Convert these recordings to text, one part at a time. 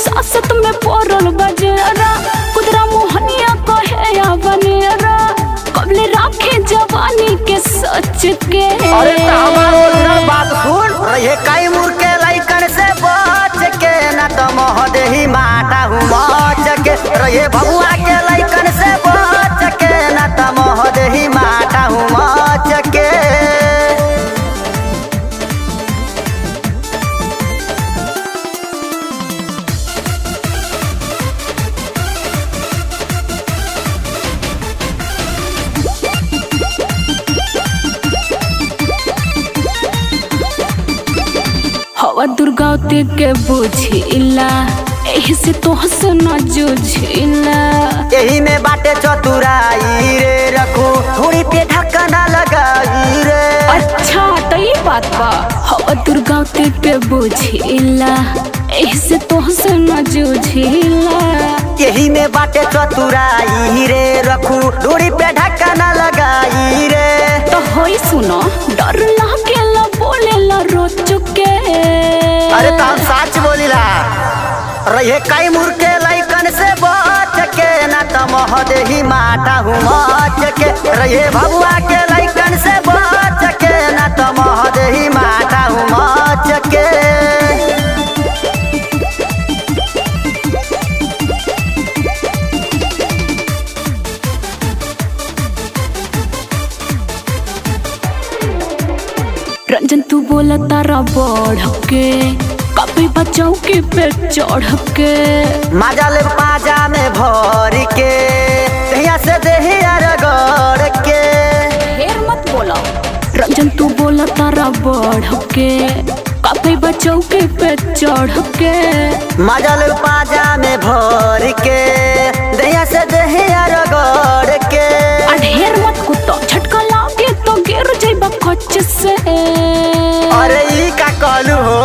सासत में पोरल बजेरा कुदरा मोहनिया कहे या बनेरा कबले राखे जवानी के सच के। अरे बात सुन रहे कई मुर के लइकन से बच के ना तो मोह देही माटा हूँ मच के रहे भगुआ के लइकन से बच के ना तो मोह देही माटा हूँ मच के। हवा दुर्गावती के बुझिला एही से तो हंसना जुझिला। यही में बाटे चतुराई रे रखू थोड़ी पे ढक्कना लगाई रे। अच्छा तो ये बात बा हवा दुर्गावती के बुझिला एही से तो हंसना जुझिला। यही में बाटे चतुराई रे रखू थोड़ी पे ढक्कना लगाई रे। तो होई सुनो डर लागेला बोलेला रोज के। अरे तो हम सच बोलीला रहे कई मुर के लइकन से बच के ना तो मोह देही माटा हूँ मच के रहे भगुआ के लइकन से बच के ना तो मोह देही माटा हूँ मच के। रंजन तू बोला तारा बढ़ के कभी बचाओ के पे चढ़ के मजा ले पाजा में भर के तहिया से देही अरगड़ के। ढेर मत बोला रंजन तू बोला तारा बढ़ के कभी बचाओ के पे चढ़ के मजा ले पाजा में भर के तहिया से देही अरगड़ के। ढेर मत कुत्ता झटका लागे तो गिर जाइबा कच्च से। अरे ई का कहलू हो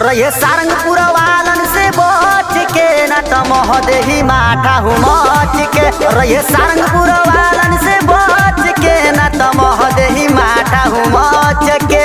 रहे सारंगपुर वालन से बच के ना तो मोह देही माटा हूँ मच के रहे सारंगपुर वालन से बच के ना तो मोह देही माटा हूँ मच के।